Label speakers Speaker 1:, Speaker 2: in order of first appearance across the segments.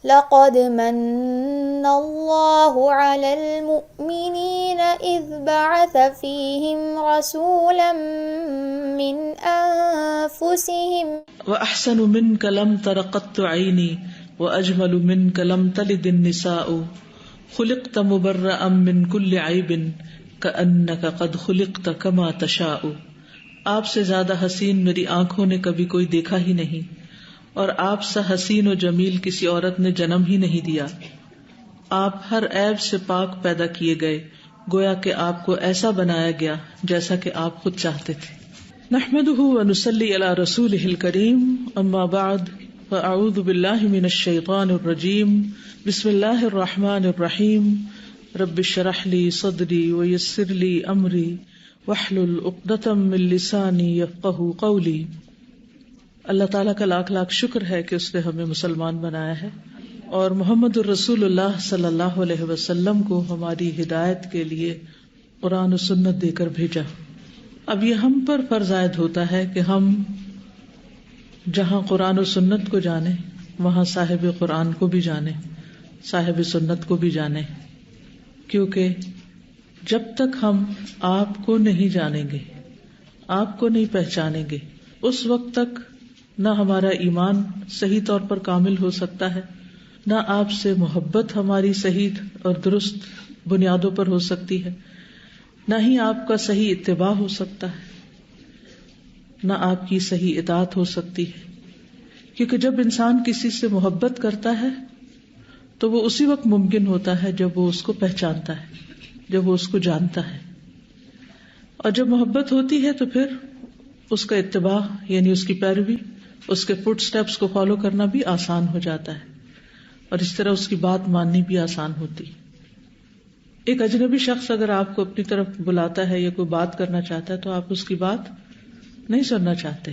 Speaker 1: لقد من اللہ علی المؤمنین اذ بعث فیہم رسولا من انفسہم
Speaker 2: وأحسن منك لم تر قط عيني وأجمل منك لم تلد النساء خلقت مبرأ من كل عيب كأنك قد خلقت كما تشاء. آپ سے زیادہ حسین میری آنکھوں نے کبھی کوئی دیکھا ہی نہیں، اور آپ سا حسین و جمیل کسی عورت نے جنم ہی نہیں دیا. آپ ہر عیب سے پاک پیدا کیے گئے، گویا کہ آپ کو ایسا بنایا گیا جیسا کہ آپ خود چاہتے تھے. نحمده ونصلي على رسوله الكريم، اما بعد فاعوذ بالله من الشيطان الرجيم، بسم الله الرحمن الرحيم. رب اشرح لي صدري ويسر لي امري واحلل عقدة من لساني يفقهوا قولي. اللہ تعالیٰ کا لاکھ لاکھ شکر ہے کہ اس نے ہمیں مسلمان بنایا ہے اور محمد الرسول اللہ صلی اللہ علیہ وسلم کو ہماری ہدایت کے لیے قرآن و سنت دے کر بھیجا. اب یہ ہم پر فرض عائد ہوتا ہے کہ ہم جہاں قرآن و سنت کو جانیں وہاں صاحب قرآن کو بھی جانیں، صاحب سنت کو بھی جانیں، کیونکہ جب تک ہم آپ کو نہیں جانیں گے، آپ کو نہیں پہچانیں گے، اس وقت تک نہ ہمارا ایمان صحیح طور پر کامل ہو سکتا ہے، نہ آپ سے محبت ہماری صحیح اور درست بنیادوں پر ہو سکتی ہے، نہ ہی آپ کا صحیح اتباع ہو سکتا ہے، نہ آپ کی صحیح اطاعت ہو سکتی ہے. کیونکہ جب انسان کسی سے محبت کرتا ہے تو وہ اسی وقت ممکن ہوتا ہے جب وہ اس کو پہچانتا ہے، جب وہ اس کو جانتا ہے. اور جب محبت ہوتی ہے تو پھر اس کا اتباع یعنی اس کی پیروی، اس کے فٹ سٹیپس کو فالو کرنا بھی آسان ہو جاتا ہے، اور اس طرح اس کی بات ماننی بھی آسان ہوتی. ایک اجنبی شخص اگر آپ کو اپنی طرف بلاتا ہے یا کوئی بات کرنا چاہتا ہے تو آپ اس کی بات نہیں سننا چاہتے،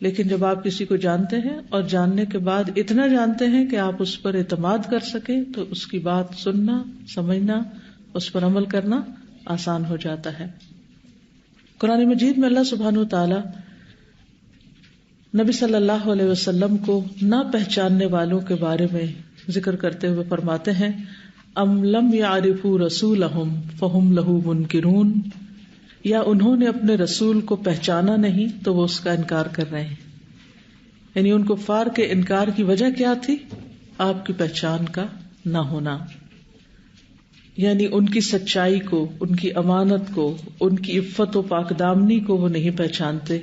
Speaker 2: لیکن جب آپ کسی کو جانتے ہیں اور جاننے کے بعد اتنا جانتے ہیں کہ آپ اس پر اعتماد کر سکیں تو اس کی بات سننا، سمجھنا، اس پر عمل کرنا آسان ہو جاتا ہے. قرآن مجید میں اللہ سبحانہ و تعالی نبی صلی اللہ علیہ وسلم کو نہ پہچاننے والوں کے بارے میں ذکر کرتے ہوئے فرماتے ہیں ام لم یعرفوا رسولہم فہم لہ منکرون، یا انہوں نے اپنے رسول کو پہچانا نہیں تو وہ اس کا انکار کر رہے ہیں. یعنی ان کفار کے انکار کی وجہ کیا تھی؟ آپ کی پہچان کا نہ ہونا، یعنی ان کی سچائی کو، ان کی امانت کو، ان کی عفت و پاک دامنی کو وہ نہیں پہچانتے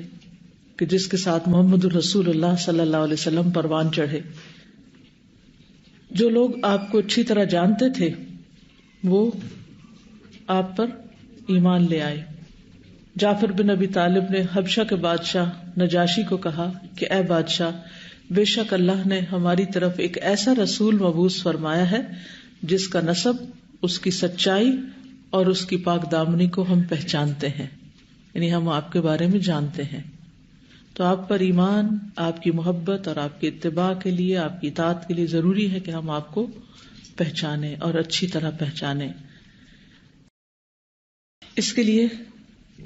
Speaker 2: کہ جس کے ساتھ محمد الرسول اللہ صلی اللہ علیہ وسلم پروان چڑھے. جو لوگ آپ کو اچھی طرح جانتے تھے وہ آپ پر ایمان لے آئے. جعفر بن ابی طالب نے حبشہ کے بادشاہ نجاشی کو کہا کہ اے بادشاہ، بے شک اللہ نے ہماری طرف ایک ایسا رسول مبعوث فرمایا ہے جس کا نسب، اس کی سچائی اور اس کی پاک دامنی کو ہم پہچانتے ہیں، یعنی ہم آپ کے بارے میں جانتے ہیں. تو آپ پر ایمان، آپ کی محبت اور آپ کے اتباع کے لیے، آپ کی اطاعت کے لیے ضروری ہے کہ ہم آپ کو پہچانیں اور اچھی طرح پہچانیں. اس کے لیے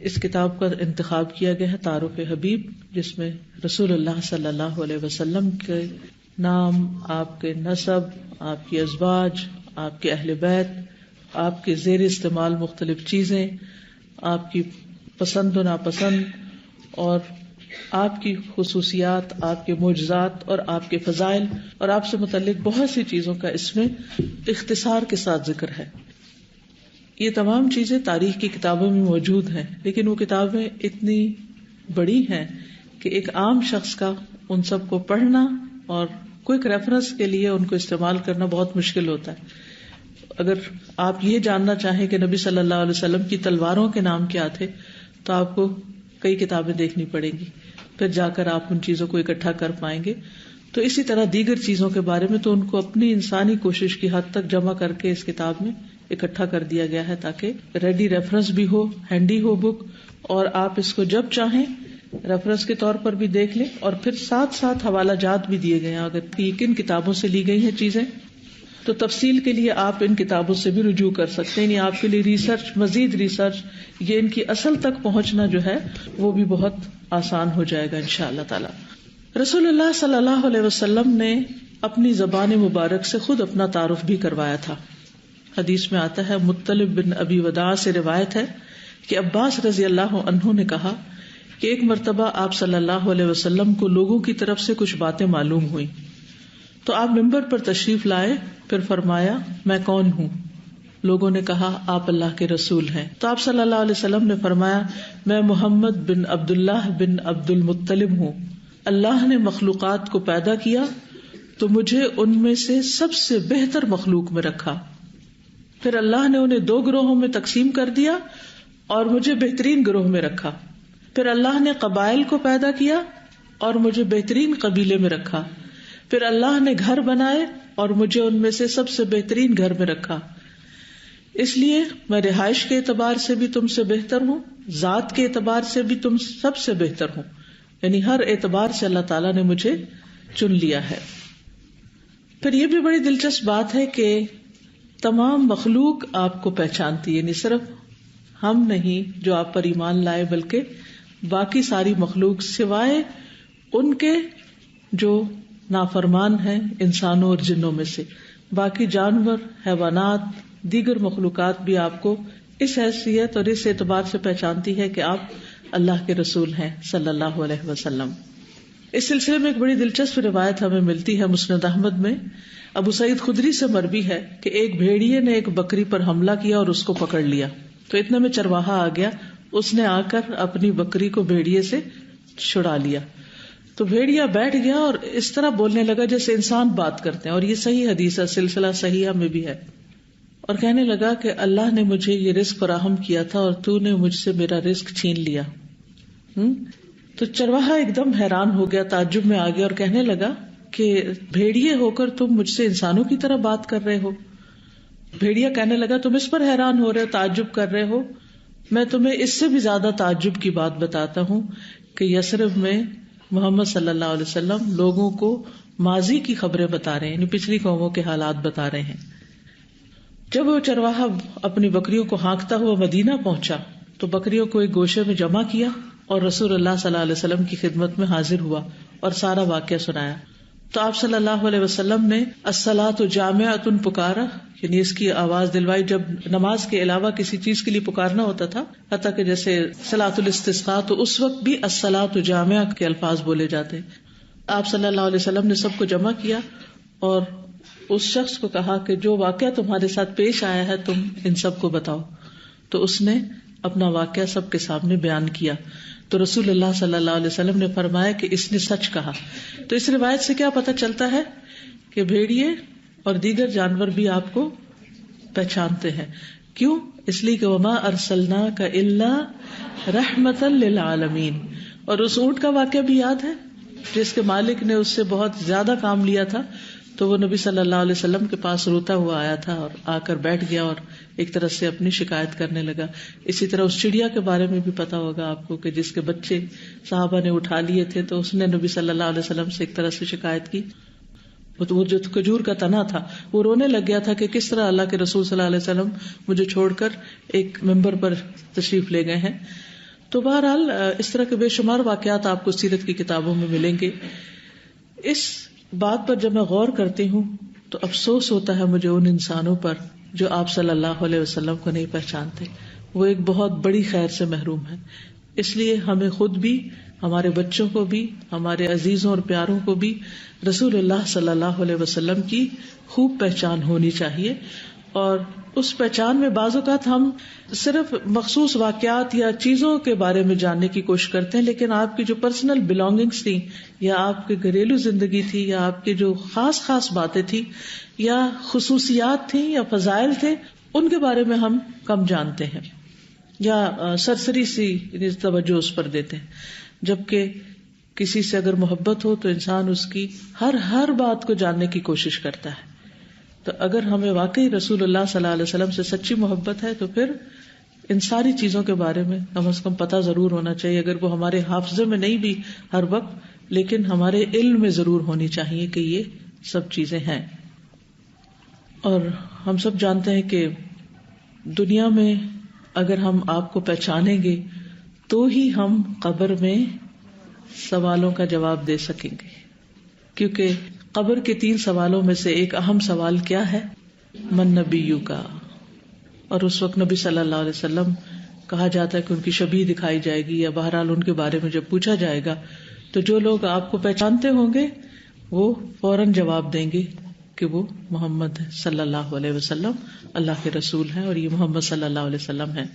Speaker 2: اس کتاب کا انتخاب کیا گیا ہے تعارف حبیب، جس میں رسول اللہ صلی اللہ علیہ وسلم کے نام، آپ کے نسب، آپ کی ازواج، آپ کے اہل بیت، آپ کے زیر استعمال مختلف چیزیں، آپ کی پسند و ناپسند، اور آپ کی خصوصیات، آپ کے معجزات اور آپ کے فضائل اور آپ سے متعلق بہت سی چیزوں کا اس میں اختصار کے ساتھ ذکر ہے. یہ تمام چیزیں تاریخ کی کتابوں میں موجود ہیں، لیکن وہ کتابیں اتنی بڑی ہیں کہ ایک عام شخص کا ان سب کو پڑھنا اور کوئک ریفرنس کے لیے ان کو استعمال کرنا بہت مشکل ہوتا ہے. اگر آپ یہ جاننا چاہیں کہ نبی صلی اللہ علیہ وسلم کی تلواروں کے نام کیا تھے تو آپ کو کئی کتابیں دیکھنی پڑیں گی، پھر جا کر آپ ان چیزوں کو اکٹھا کر پائیں گے. تو اسی طرح دیگر چیزوں کے بارے میں تو ان کو اپنی انسانی کوشش کی حد تک جمع کر کے اس کتاب میں اکٹھا کر دیا گیا ہے تاکہ ریڈی ریفرنس بھی ہو، ہینڈی ہو بک، اور آپ اس کو جب چاہیں ریفرنس کے طور پر بھی دیکھ لیں. اور پھر ساتھ ساتھ حوالہ جات بھی دیے گئے ہیں اگر کن کتابوں سے لی گئی ہیں چیزیں، تو تفصیل کے لیے آپ ان کتابوں سے بھی رجوع کر سکتے ہیں. یعنی آپ کے لیے ریسرچ، مزید ریسرچ، یہ ان کی اصل تک پہنچنا جو ہے وہ بھی بہت آسان ہو جائے گا انشاءاللہ تعالی. رسول اللہ صلی اللہ علیہ وسلم نے اپنی زبان مبارک سے خود اپنا تعارف بھی کروایا تھا. حدیث میں آتا ہے، مطلب بن ابی وداع سے روایت ہے کہ عباس رضی اللہ عنہ نے کہا کہ ایک مرتبہ آپ صلی اللہ علیہ وسلم کو لوگوں کی طرف سے کچھ باتیں معلوم ہوئی تو آپ ممبر پر تشریف لائے. پھر فرمایا، میں کون ہوں؟ لوگوں نے کہا، آپ اللہ کے رسول ہیں. تو آپ صلی اللہ علیہ وسلم نے فرمایا، میں محمد بن عبداللہ بن عبد المطلب ہوں. اللہ نے مخلوقات کو پیدا کیا تو مجھے ان میں سے سب سے بہتر مخلوق میں رکھا. پھر اللہ نے انہیں 2 گروہوں میں تقسیم کر دیا اور مجھے بہترین گروہ میں رکھا. پھر اللہ نے قبائل کو پیدا کیا اور مجھے بہترین قبیلے میں رکھا. پھر اللہ نے گھر بنائے اور مجھے ان میں سے سب سے بہترین گھر میں رکھا. اس لیے میں رہائش کے اعتبار سے بھی تم سے بہتر ہوں، ذات کے اعتبار سے بھی تم سب سے بہتر ہوں. یعنی ہر اعتبار سے اللہ تعالیٰ نے مجھے چن لیا ہے. پھر یہ بھی بڑی دلچسپ بات ہے کہ تمام مخلوق آپ کو پہچانتی ہے. یعنی صرف ہم نہیں جو آپ پر ایمان لائے، بلکہ باقی ساری مخلوق سوائے ان کے جو نافرمان ہیں انسانوں اور جنوں میں سے. باقی جانور، حیوانات، دیگر مخلوقات بھی آپ کو اس حیثیت اور اس اعتبار سے پہچانتی ہے کہ آپ اللہ کے رسول ہیں صلی اللہ علیہ وسلم. اس سلسلے میں ایک بڑی دلچسپ روایت ہمیں ملتی ہے مسند احمد میں. ابو سعید خدری سے مروی ہے کہ ایک بھیڑیے نے ایک بکری پر حملہ کیا اور اس کو پکڑ لیا. تو اتنے میں چرواہا آ گیا، اس نے آ کر اپنی بکری کو بھیڑیے سے چھڑا لیا. تو بھیڑیا بیٹھ گیا اور اس طرح بولنے لگا جیسے انسان بات کرتے ہیں، اور یہ صحیح حدیث ہے، سلسلہ صحیحہ میں بھی ہے. اور کہنے لگا کہ اللہ نے مجھے یہ رزق فراہم کیا تھا اور تو نے مجھ سے میرا رزق چھین لیا. تو چرواہا ایک دم حیران ہو گیا، تعجب میں آ گیا اور کہنے لگا کہ بھیڑیے ہو کر تم مجھ سے انسانوں کی طرح بات کر رہے ہو. بھیڑیا کہنے لگا، تم اس پر حیران ہو رہے ہو، تعجب کر رہے ہو، میں تمہیں اس سے بھی زیادہ تعجب کی بات بتاتا ہوں کہ یثرب میں محمد صلی اللہ علیہ وسلم لوگوں کو ماضی کی خبریں بتا رہے ہیں، یعنی پچھلی قوموں کے حالات بتا رہے ہیں. جب وہ چرواہا اپنی بکریوں کو ہانکتا ہوا مدینہ پہنچا تو بکریوں کو ایک گوشے میں جمع کیا اور رسول اللہ صلی اللہ علیہ وسلم کی خدمت میں حاضر ہوا اور سارا واقعہ سنایا. تو آپ صلی اللہ علیہ وسلم نے الصلاۃ جامعۃ پکارا، یعنی اس کی آواز دلوائی. جب نماز کے علاوہ کسی چیز کے لیے پکارنا ہوتا تھا، حتیٰ کہ جیسے صلاۃ الاستسقاء، تو اس وقت بھی الصلاۃ جامعہ کے الفاظ بولے جاتے. آپ صلی اللہ علیہ وسلم نے سب کو جمع کیا اور اس شخص کو کہا کہ جو واقعہ تمہارے ساتھ پیش آیا ہے تم ان سب کو بتاؤ. تو اس نے اپنا واقعہ سب کے سامنے بیان کیا. تو رسول اللہ صلی اللہ علیہ وسلم نے فرمایا کہ اس نے سچ کہا. تو اس روایت سے کیا پتہ چلتا ہے کہ بھیڑیے اور دیگر جانور بھی آپ کو پہچانتے ہیں. کیوں؟ اس لیے کہ وما ارسلناک الا رحمتا للعالمین. اور اس اونٹ کا واقعہ بھی یاد ہے جس کے مالک نے اس سے بہت زیادہ کام لیا تھا. تو وہ نبی صلی اللہ علیہ وسلم کے پاس روتا ہوا آیا تھا اور آ کر بیٹھ گیا اور ایک طرح سے اپنی شکایت کرنے لگا. اسی طرح اس چڑیا کے بارے میں بھی پتا ہوگا آپ کو کہ جس کے بچے صحابہ نے اٹھا لیے تھے تو اس نے نبی صلی اللہ علیہ وسلم سے ایک طرح سے شکایت کی. وہ جو کھجور کا تنا تھا وہ رونے لگ گیا تھا کہ کس طرح اللہ کے رسول صلی اللہ علیہ وسلم مجھے چھوڑ کر ایک ممبر پر تشریف لے گئے ہیں. تو بہرحال اس طرح کے بے شمار واقعات آپ کو سیرت کی کتابوں میں ملیں گے. اس بات پر جب میں غور کرتی ہوں تو افسوس ہوتا ہے مجھے ان انسانوں پر جو آپ صلی اللہ علیہ وسلم کو نہیں پہچانتے. وہ ایک بہت بڑی خیر سے محروم ہے. اس لیے ہمیں خود بھی، ہمارے بچوں کو بھی، ہمارے عزیزوں اور پیاروں کو بھی رسول اللہ صلی اللہ علیہ وسلم کی خوب پہچان ہونی چاہیے. اور اس پہچان میں بعض اوقات ہم صرف مخصوص واقعات یا چیزوں کے بارے میں جاننے کی کوشش کرتے ہیں، لیکن آپ کی جو پرسنل بلانگنگس تھیں یا آپ کی گھریلو زندگی تھی یا آپ کی جو خاص باتیں تھی یا خصوصیات تھیں یا فضائل تھے، ان کے بارے میں ہم کم جانتے ہیں یا سرسری سی توجہ اس پر دیتے ہیں. جبکہ کسی سے اگر محبت ہو تو انسان اس کی ہر بات کو جاننے کی کوشش کرتا ہے. تو اگر ہمیں واقعی رسول اللہ صلی اللہ علیہ وسلم سے سچی محبت ہے تو پھر ان ساری چیزوں کے بارے میں کم از کم پتہ ضرور ہونا چاہیے. اگر وہ ہمارے حافظے میں نہیں بھی ہر وقت، لیکن ہمارے علم میں ضرور ہونی چاہیے کہ یہ سب چیزیں ہیں. اور ہم سب جانتے ہیں کہ دنیا میں اگر ہم آپ کو پہچانیں گے تو ہی ہم قبر میں سوالوں کا جواب دے سکیں گے. کیونکہ قبر کے 3 سوالوں میں سے ایک اہم سوال کیا ہے؟ من نبیو کا. اور اس وقت نبی صلی اللہ علیہ وسلم کہا جاتا ہے کہ ان کی شبیہ دکھائی جائے گی، یا بہرحال ان کے بارے میں جب پوچھا جائے گا تو جو لوگ آپ کو پہچانتے ہوں گے وہ فوراً جواب دیں گے کہ وہ محمد صلی اللہ علیہ وسلم اللہ کے رسول ہیں اور یہ محمد صلی اللہ علیہ وسلم ہیں.